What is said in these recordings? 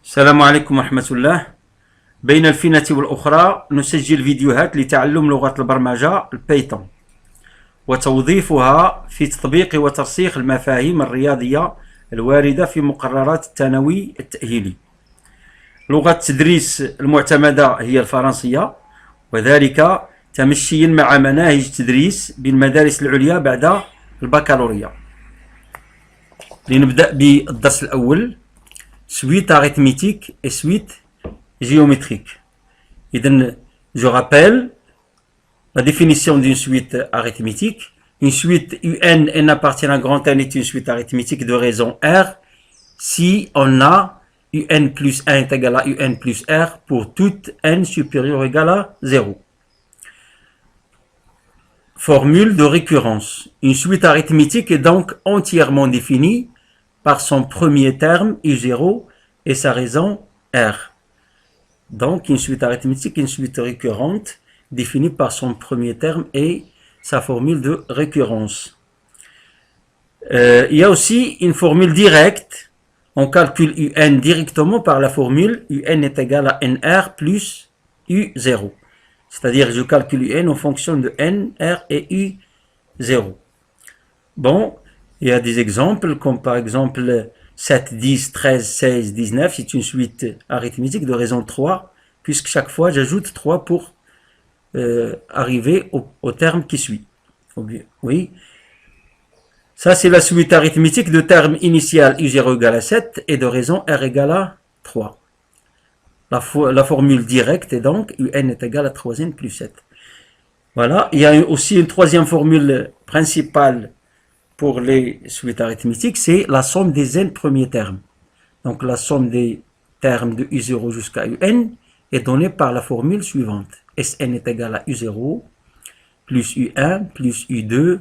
السلام عليكم ورحمة الله. بين الفينة والأخرى نسجل فيديوهات لتعلم لغة البرمجة البايثون وتوظيفها في تطبيق وترسيخ المفاهيم الرياضية الواردة في مقررات الثانوي التأهيلي. لغة التدريس المعتمدة هي الفرنسية، وذلك تمشيا مع مناهج التدريس بالمدارس العليا بعد البكالوريا. لنبدأ بالدرس الأول: suite arithmétique et suite géométrique. Je rappelle la définition d'une suite arithmétique. Une suite UN n appartient à grand N est une suite arithmétique de raison R si on a UN plus 1 est égal à UN plus R pour toute N supérieure ou égale à 0. Formule de récurrence. Une suite arithmétique est donc entièrement définie par son premier terme U0 et sa raison R. Donc une suite arithmétique est une suite récurrente définie par son premier terme et sa formule de récurrence. Il y a aussi une formule directe. On calcule UN directement par la formule UN est égal à NR plus U0. C'est-à-dire je calcule UN en fonction de N, R et U0. Bon, il y a des exemples comme par exemple 7, 10, 13, 16, 19. C'est une suite arithmétique de raison 3 puisque chaque fois j'ajoute 3 pour arriver au terme qui suit. Oui. Ça c'est la suite arithmétique de terme initial U0 égale à 7 et de raison R égale à 3. La formule directe est donc UN est égal à 3N plus 7. Voilà. Il y a aussi une troisième formule principale pour les suites arithmétiques, c'est la somme des n premiers termes. Donc la somme des termes de U0 jusqu'à UN est donnée par la formule suivante. Sn est égal à U0 plus U1 plus U2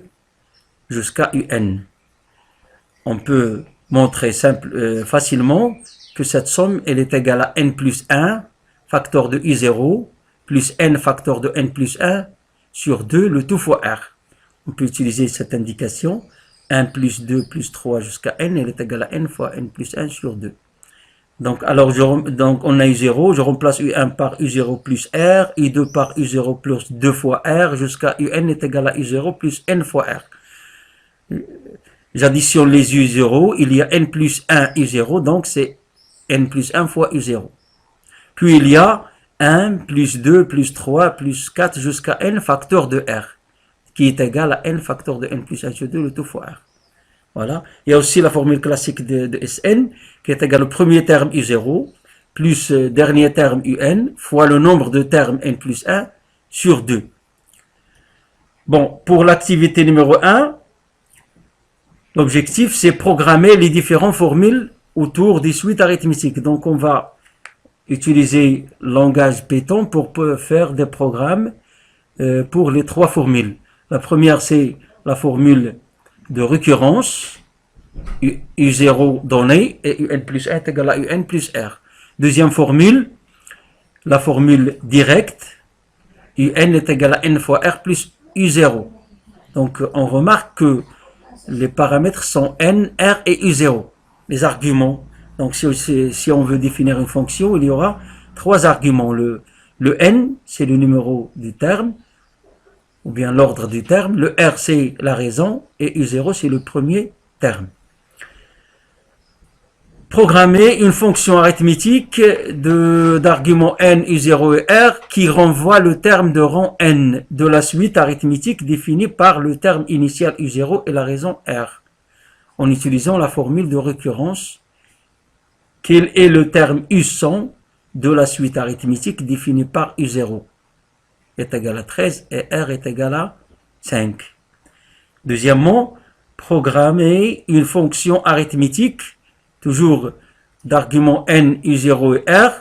jusqu'à UN. On peut montrer facilement que cette somme elle est égale à n plus 1 facteur de U0 plus n facteur de n plus 1 sur 2 le tout fois R. On peut utiliser cette indication. 1 plus 2 plus 3 jusqu'à n, elle est égale à n fois n plus 1 sur 2. Donc, on a U0, je remplace U1 par U0 plus R, U2 par U0 plus 2 fois R, jusqu'à UN est égal à U0 plus n fois R. J'additionne les U0, il y a n plus 1 U0, donc c'est n plus 1 fois U0. Puis il y a 1 plus 2 plus 3 plus 4 jusqu'à n facteur de R, qui est égal à n facteur de n plus 1 sur 2, le tout fois R. Voilà. Il y a aussi la formule classique de Sn, qui est égale au premier terme U0, plus dernier terme UN, fois le nombre de termes n plus 1 sur 2. Bon, pour l'activité numéro 1, l'objectif, c'est programmer les différentes formules autour des suites arithmétiques. Donc, on va utiliser le langage Python pour faire des programmes pour les trois formules. La première, c'est la formule de récurrence, U0 donné, et UN plus 1 est égal à UN plus R. Deuxième formule, la formule directe, UN est égal à N fois R plus U0. Donc, on remarque que les paramètres sont N, R et U0, les arguments. Donc, si on veut définir une fonction, il y aura trois arguments. Le N, c'est le numéro du terme, ou bien l'ordre du terme, le R c'est la raison et U0 c'est le premier terme. Programmer une fonction arithmétique d'arguments N, U0 et R qui renvoie le terme de rang N de la suite arithmétique définie par le terme initial U0 et la raison R, en utilisant la formule de récurrence. Quel est le terme U100 de la suite arithmétique définie par U0 est égal à 13 et R est égal à 5. Deuxièmement, programmer une fonction arithmétique, toujours d'arguments N, U0 et R,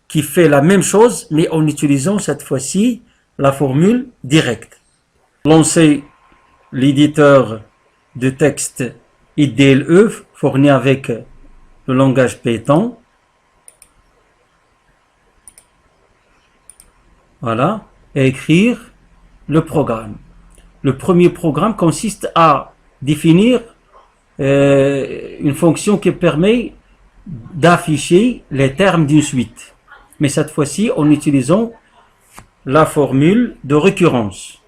qui fait la même chose, mais en utilisant cette fois-ci la formule directe. Lancer l'éditeur de texte IDLE fourni avec le langage Python. Voilà. Et écrire le programme. Le premier programme consiste à définir une fonction qui permet d'afficher les termes d'une suite. Mais cette fois-ci, en utilisant la formule de récurrence.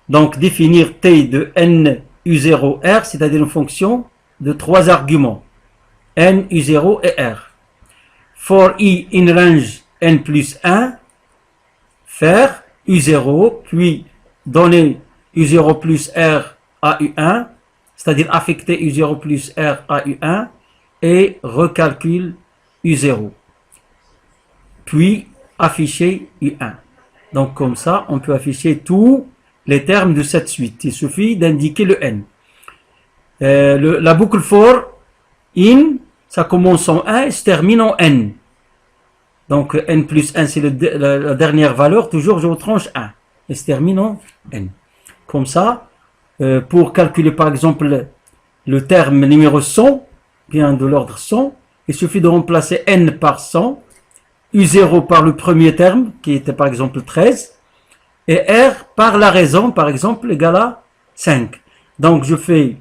Donc, définir t de n u0r, c'est-à-dire une fonction de 3 arguments, n, u0 et r. For i in range n plus 1, faire u0, puis donner u0 plus r à u1, c'est-à-dire affecter u0 plus r à u1, et recalcule u0. Puis afficher u1. Donc comme ça, on peut afficher tous les termes de cette suite. Il suffit d'indiquer le n. La boucle for in, ça commence en 1 et se termine en n. Donc n plus 1, c'est la dernière valeur. Toujours, je retranche 1. Et se termine en n. Comme ça, pour calculer par exemple le terme numéro 100, bien de l'ordre 100, il suffit de remplacer n par 100, u0 par le premier terme, qui était par exemple 13, et r par la raison, par exemple, égale à 5. Donc je fais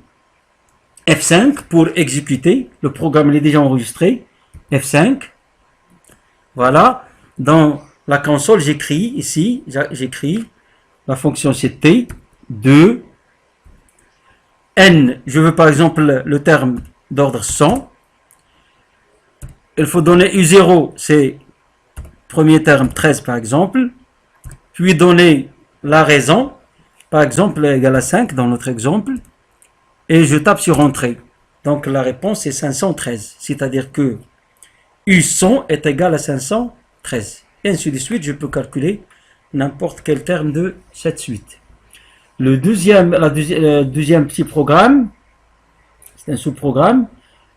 F5 pour exécuter, le programme est déjà enregistré, F5, voilà, dans la console j'écris ici, j'écris, la fonction c'est t, 2, n, je veux par exemple le terme d'ordre 100, il faut donner u0, c'est premier terme 13 par exemple, puis donner la raison, par exemple égale à 5 dans notre exemple, et je tape sur entrée. Donc la réponse est 513, c'est-à-dire que U100 est égal à 513. Et ainsi de suite, je peux calculer n'importe quel terme de cette suite. Le deuxième petit programme, c'est un sous-programme,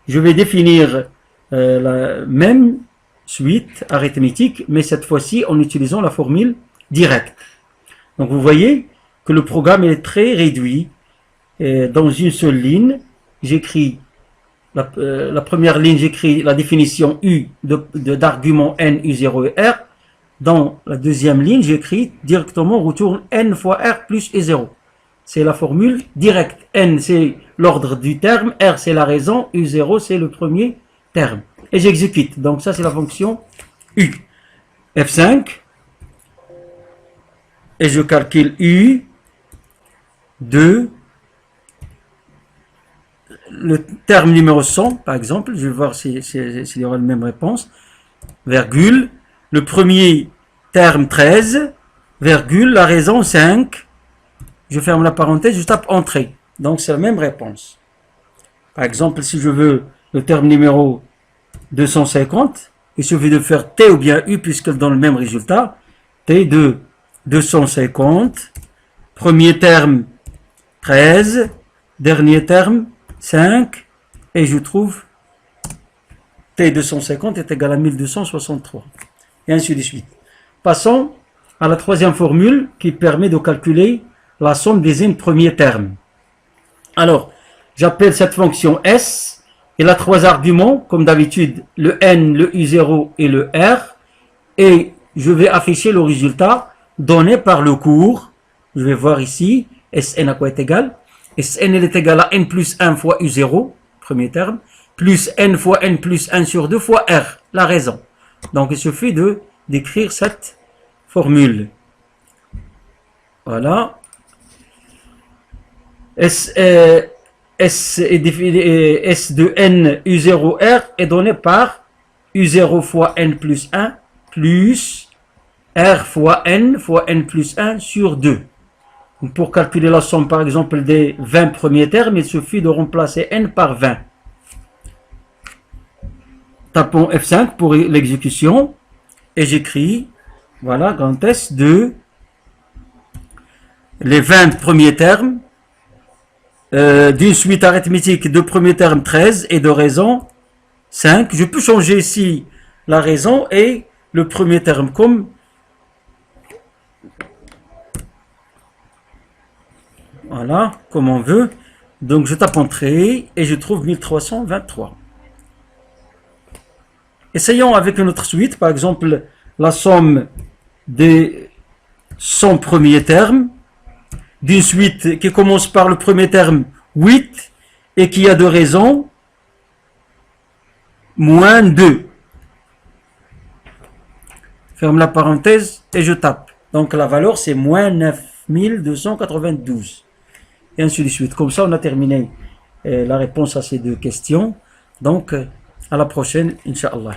je vais définir la même suite arithmétique, mais cette fois-ci en utilisant la formule directe. Donc vous voyez que le programme est très réduit. Et dans une seule ligne, j'écris la première ligne, j'écris la définition U d'argument n, u0 et r. Dans la deuxième ligne, j'écris directement retourne n fois r plus u0. C'est la formule directe. N, c'est l'ordre du terme, r, c'est la raison, u0, c'est le premier terme. Et j'exécute. Donc ça, c'est la fonction U. F5. Et je calcule U, 2, le terme numéro 100, par exemple, je vais voir s'il y aura la même réponse, virgule, le premier terme 13, virgule, la raison 5, je ferme la parenthèse, je tape entrée. Donc c'est la même réponse. Par exemple, si je veux le terme numéro 250, il suffit de faire T ou bien U puisqu'elle donne le même résultat. T de 250, premier terme 13, dernier terme 5, et je trouve T250 est égal à 1263. Et ainsi de suite. Passons à la troisième formule qui permet de calculer la somme des n premiers termes. Alors, j'appelle cette fonction S, elle a trois arguments, comme d'habitude, le n, le u0 et le r, et je vais afficher le résultat donné par le cours. Je vais voir ici, Sn à quoi est égal. Sn est égal à n plus 1 fois u0, premier terme, plus n fois n plus 1 sur 2 fois r, la raison. Donc il suffit d'écrire cette formule. Voilà. S de n u0r est donné par u0 fois n plus 1 plus r fois n plus 1 sur 2. Pour calculer la somme par exemple des 20 premiers termes, il suffit de remplacer n par 20. Tapons F5 pour l'exécution et j'écris, voilà, grand S de les 20 premiers termes d'une suite arithmétique de premier terme 13 et de raison 5. Je peux changer ici la raison et le premier terme comme voilà, comme on veut. Donc je tape entrée et je trouve 1323. Essayons avec une autre suite, par exemple la somme des 100 premiers termes d'une suite qui commence par le premier terme 8 et qui a deux raisons moins 2. Ferme la parenthèse et je tape. Donc la valeur c'est moins 9292. Et ainsi de suite. Comme ça on a terminé la réponse à ces deux questions. Donc à la prochaine, Inch'Allah.